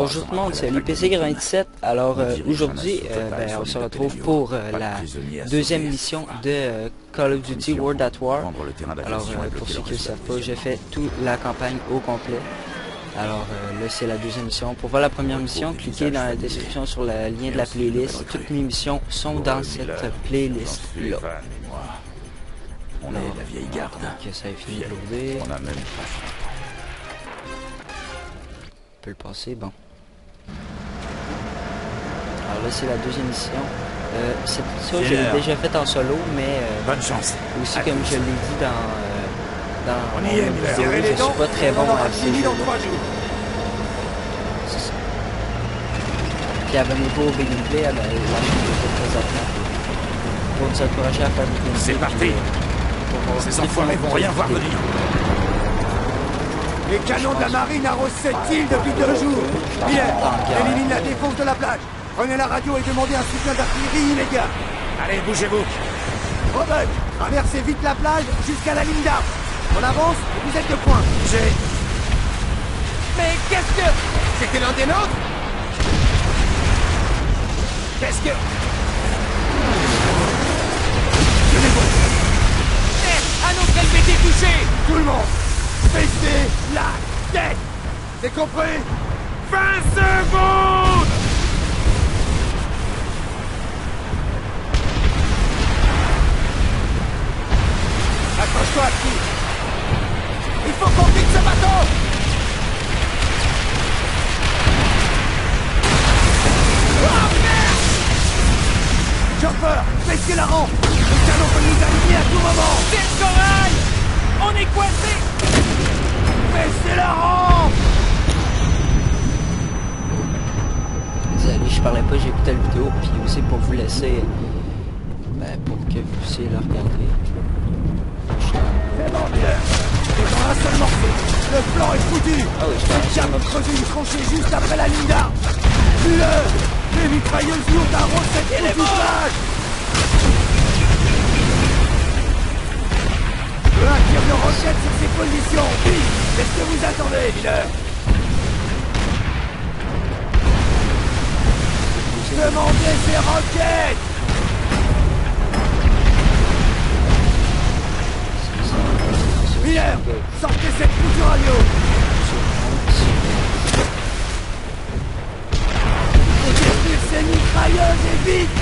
Bonjour tout le monde, c'est l'UPC 97. Alors aujourd'hui, on se retrouve pour la deuxième mission de Call of Duty World at War. Alors pour ceux qui ne le savent pas, j'ai fait toute la campagne au complet. Alors là c'est la deuxième mission. Pour voir la première mission, cliquez dans la description sur le lien de la playlist. Toutes mes missions sont dans cette playlist là. On est la vieille garde. Ok, ça a fini de loader. On a même pas On peut le passer, bon. Alors là c'est la deuxième mission. Cette mission je l'ai déjà faite en solo, mais bonne chance. aussi comme je l'ai dit dans On mon y est, vidéo, je suis pas très bon à ces jeux-là. C'est ça. Puis abonnez-vous au gameplay, la chaîne de présentement. Pour nous encourager à faire du gameplay. C'est parti. Ces enfoirés vont rien voir venir. Les canons de la marine arrosent cette île depuis 2 jours. Miller, élimine la défense de la plage. Prenez la radio et demandez un soutien d'artillerie immédiat. Allez, bougez-vous. Robert, traversez vite la plage jusqu'à la ligne d'arbre. On avance, vous êtes de poing. J'ai... Mais qu'est-ce que... C'était l'un des nôtres? Qu'est-ce que... Un autre LBD touché. Tout le monde, baissez la tête. C'est compris? 20 secondes. Accroche-toi à qui? Il faut qu'on quitte ce bateau. Oh merde! Chauffeur, baissez la rampe. Le canon peut nous aligner à tout moment. C'est le corail. On est coincé. Baissez la rampe. Désolé, je parlais pas, j'écoutais la vidéo, puis aussi pour vous laisser, pour que vous puissiez la regarder. C'est bon, Miller. C'est dans un seul morceau. Le plan est foutu. Ah oui, je Le cap creuser une tranchée juste après la ligne d'arbre. Miller, les mitrailleuses lourdes arrosent cette foutue plage. Un tir de roquette sur ses positions. Vite. Qu'est-ce que vous attendez, Miller? Demandez ces roquettes. Miller, sortez cette foutue radio. Faut détruire ces mitrailleuses et vite.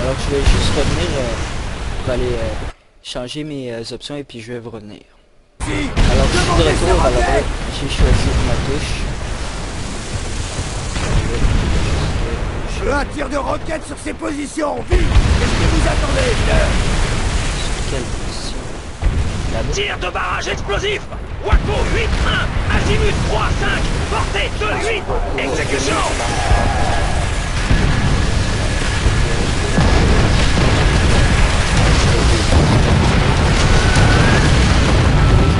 Alors je vais juste revenir, je vais aller changer mes options et puis je vais vous revenir. Alors je suis de retour, alors j'ai choisi ma touche. Un tir de roquette sur ses positions. Vite. Qu'est-ce que vous attendez, Miller? Sur quelle position? Là-bas. Tir de barrage explosif. Waco 8-1. Azimut 3-5. Portée 2-8. Exécution.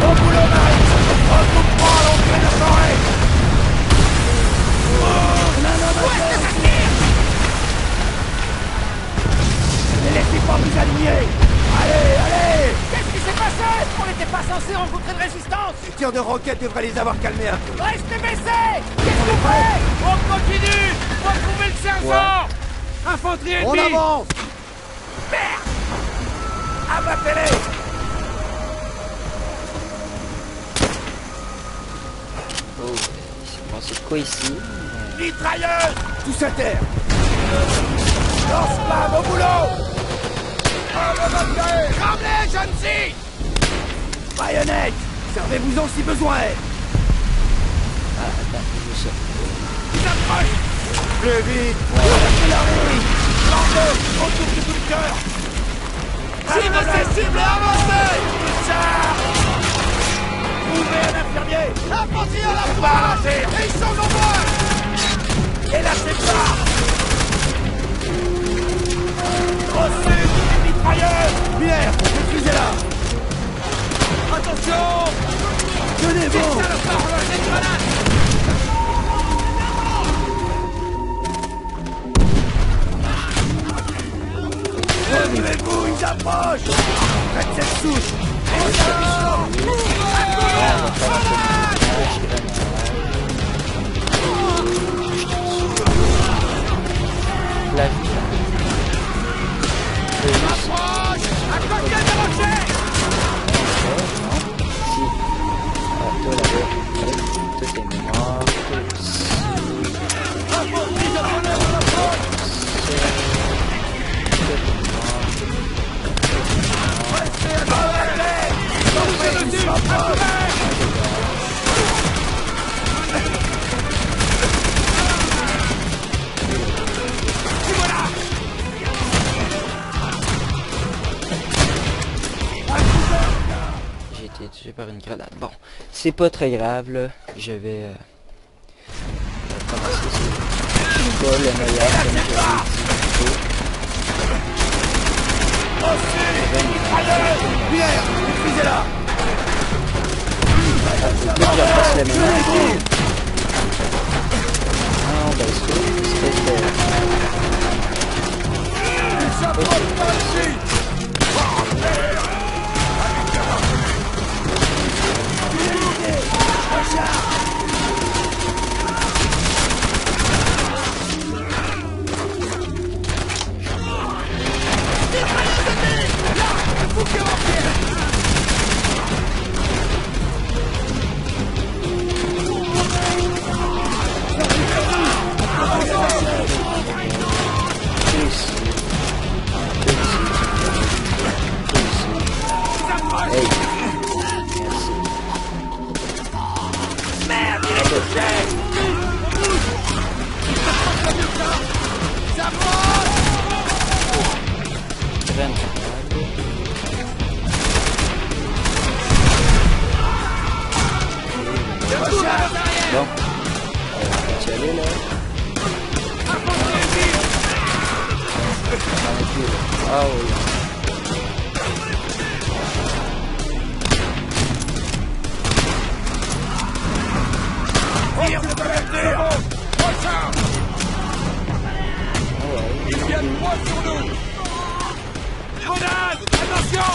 Au boulot, Marie. Regroupe-moi à l'entrée de la forêt. Ne laissez pas vous aligner. Allez, allez. Qu'est-ce qui s'est passé? On n'était pas censé rencontrer de résistance. Les tirs de roquettes devraient les avoir calmés un peu. Restez baissés. Qu'est-ce qu'on fait? On continue. Retrouvez le sergent. Infanterie On ennemie. avance. Merde. Abattez-les. Oh, il s'est passé de quoi ici? Mitrailleuse. Tous à terre. Lance-flamme au boulot. Tremblez, jeune fille. Baïonnette. Servez-vous-en si besoin est. Ah, attends, je veux ça. Ils approchent. Plus vite. L'artillerie. Tremblez. Autour du coup de cœur. Cible ses cibles et avancez. Trouvez un infirmier. Infanterie à la pointe. Et ils sont nombreux. Et lâchez pas. Au sud, les mitrailleuses. Pierre, maîtrisez-la. Attention. Tenez bon. Salopard, lâchez une grenade. Remuez-vous, ils approchent. Faites cette souche. tué par une grenade. Bon, c'est pas très grave, là. Je vais commencer. C'est pas le meilleur, comme je l'ai dit plus tôt. Pierre, maîtrisez-la. Je repasse le même. Non, ben hey. Merde, il est touché! Bon, tu y aller là? Ah oui. Tire de couverture. Ils viennent droit sur nous. Grenade! Attention!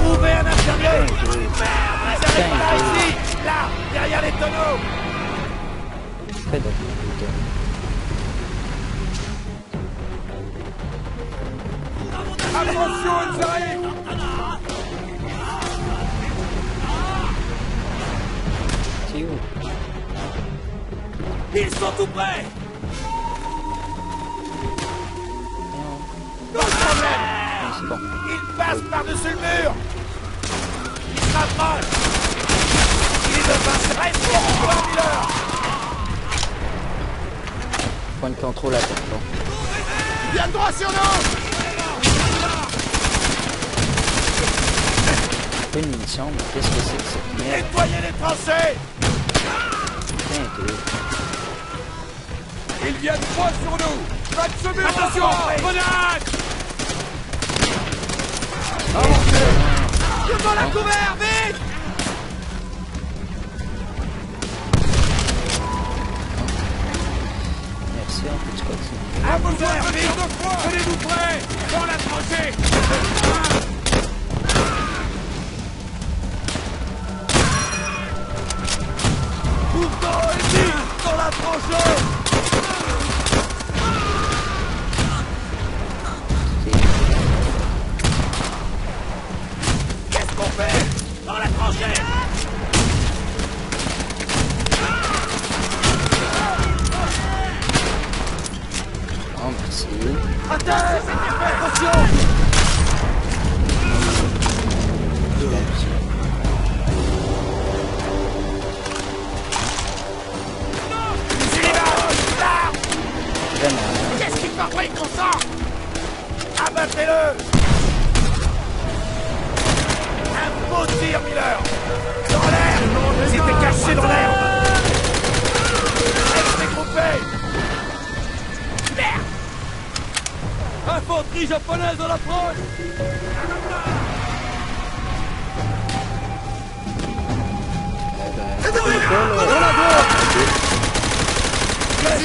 Trouvez un infirmier. Merde, ils arrivent par ici. Là, derrière les tonneaux. Fais donc putain. Attention, ils arrivent! C'est où? Ils sont tout prêts. Pas de problème. C'est bon. Ils passent par-dessus le mur. Ils se rapprochent. Ils deviennent très forts, Miller. Point de contrôle à terre. Bon. Ils viennent droit sur nous. Pas une munition, mais qu'est-ce que c'est que cette merde? Nettoyez les tranchées. Putain, t'es... Ils viennent droit sur nous! Faites ce mur! Attention! Grenade! Devant la couvert, vite. Merci, on peut-tu continuer? À vous faire, vite. Tenez-vous prêts! Dans la tranchée! Couteau et vite dans la tranchée. Qu'est-ce qu'on fait? Dans la tranchée. Oh, merci. Attention. Vraiment. Qu'est-ce qu'il faudrait qu'on sort? Abattez-le. Un beau tir, Miller. Dans l'air. Ils étaient cachés dans l'air. Restez groupés. Merde. Infanterie japonaise à l'approche!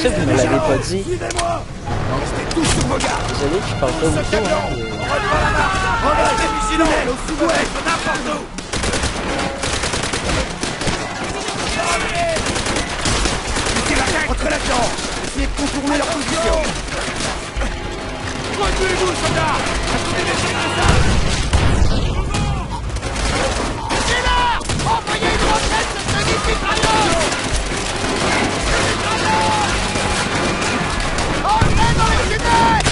Ça, vous me l'avez pas dit. Suivez-moi. Restez tous sur vos gardes. Désolé, je parle pas beaucoup, hein. Restez vigilants au sud-ouest, n'importe où. Mettez la tête entre la dent. Essayez de contourner leur position. Reculez-vous, soldats! Attendez des ça! Miller, envoyez une roquette sur ce mitrailleuse. Entrez dans les tunnels.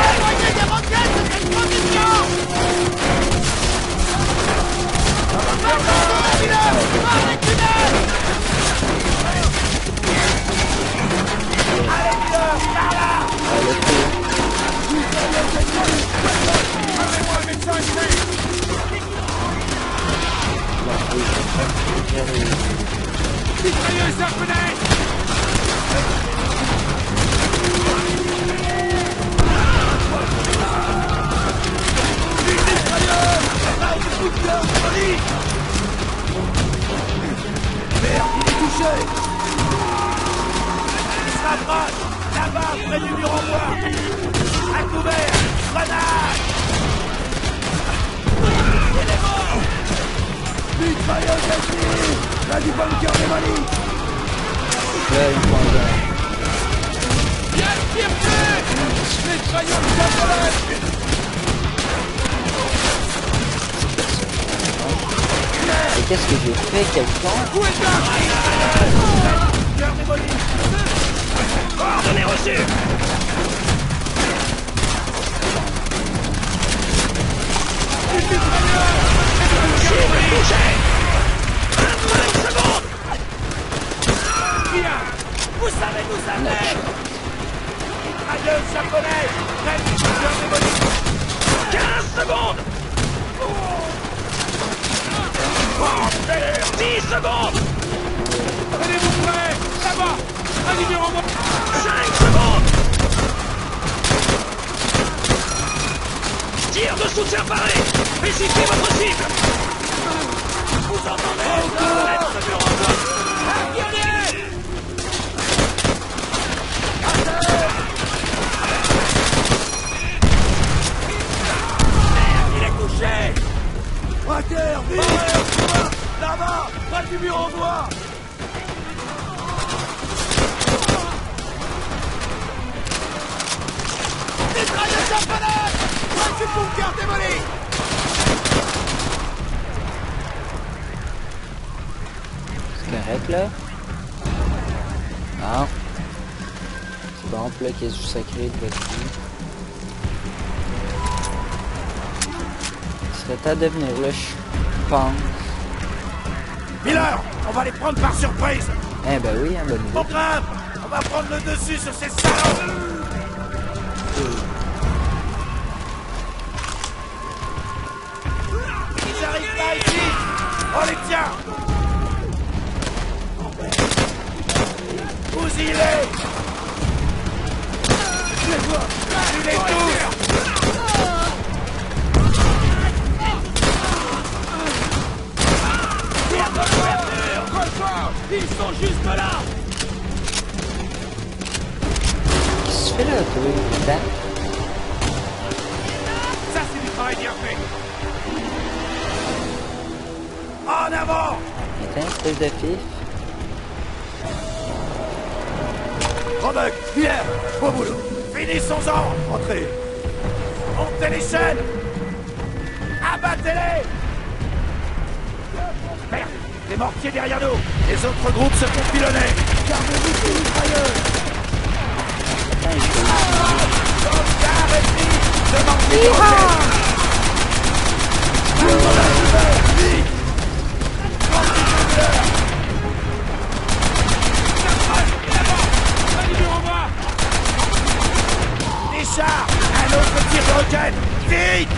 Envoyez des roquettes sur cette position. Maintenant, Miller, par les tunnels. Allez, Miller, par là. Ah, le coup. Mitrailleuse japonaise! Merde, il est touché! Il se rapproche! Là-bas, près du mur en bois! À couvert! Grenade! Il est mort! Mitrailleuse ennemie! Là du bunker démoli! Là, il prend un gars. Bien tiré! Mitrailleuse japonaise! Et qu'est-ce que j'ai fait, quelqu'un? Où est là? Bunker démoli! Coordonnées reçues. Cible touchée. 25 secondes. Bien! Vous savez d'où ça vient! Mitrailleuse japonaise! Près du bunker démoli! 15 secondes. 10 secondes. Tenez-vous prêts! Là-bas! Un numéro mort! 5 secondes. Tir de soutien paré. Spécifiez votre cible. Vous entendez? Il est couché! À terre, vite! Là-bas! Près du mur en bois! Mitrailleuse japonaise! Près du bunker démoli! C'est correct, là? Non. C'est bon, puis là, qu'est-ce que vous sacré de votre vie? Il serait temps de venir là, je pense. Miller! On va les prendre par surprise! Eh ben oui, hein, bonne idée. On grimpe! On va prendre le dessus sur ces salauds! Ils arrivent pas ici! On les tient! Bousillez! Tu les tous! Tire de couverture! Confort! Ils sont juste là! Qu'est-ce que tu fais là, toi? Dan? Ça, c'est du travail bien fait! En avant! Attends, espèce de fif. Rodok, Pierre, beau boulot! Finissons-en! Entrez! Montez les chaînes! Abattez-les! Merde! Les mortiers derrière nous! Les autres groupes se font pilonner! Gardez-vous ces mitrailleuses! Sauvegarde ennemi! De mortiers crochet! Vite! Un numéro bas! Les chars! Un autre tir de roquette! Vite!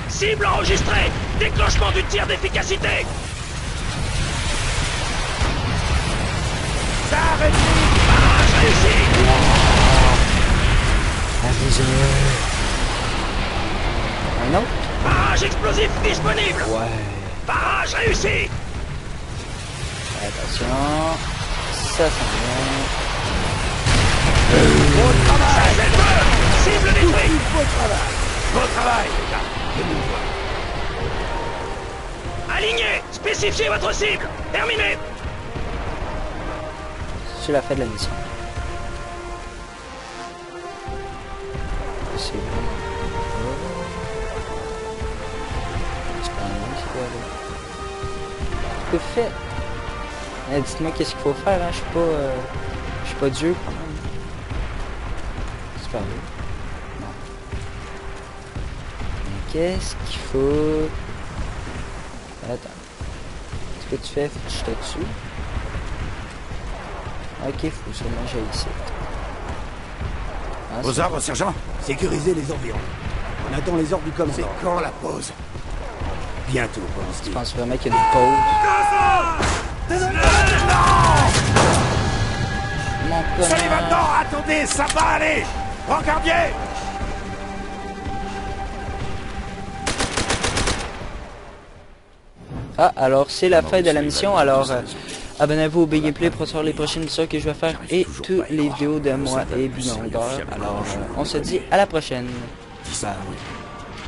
Cible enregistrée. Déclenchement du tir d'efficacité. Char ennemi! Barrage réussi. Avisez-le. Un autre? Barrage explosif disponible. Ouais. Barrage réussi. Attention. Ça s'en vient. Cessez le feu. Cible détruite. Beau travail, les gars! Aligné. Spécifiez votre cible. Terminé. C'est la fin de la mission. C'est bon. C'est pas mal, c'est quoi, là? Tout fait. Eh, dites-moi qu'est-ce qu'il faut faire, hein? Je suis pas Dieu, quand même. C'est pas vrai. Non. Mais qu'est-ce qu'il faut... Attends. Ce que tu fais, faut que je te tue. Ok, faut sûrement que j'aille ici. Ah, Vos ordres, sergent? Sécuriser les environs. On attend les ordres du commandant. C'est quand la pause? Bientôt, Je pense-t-il. pense vraiment qu'il y a une pause. Mon Soyez connard. maintenant! Attendez, ça va aller! Brancardier! Ah, alors c'est la fin de la mission, alors abonnez-vous au Big Gameplay pour savoir les prochaines missions que je vais faire et toutes les vidéos de moi et Binondor. Alors on se dit à la prochaine. Bye.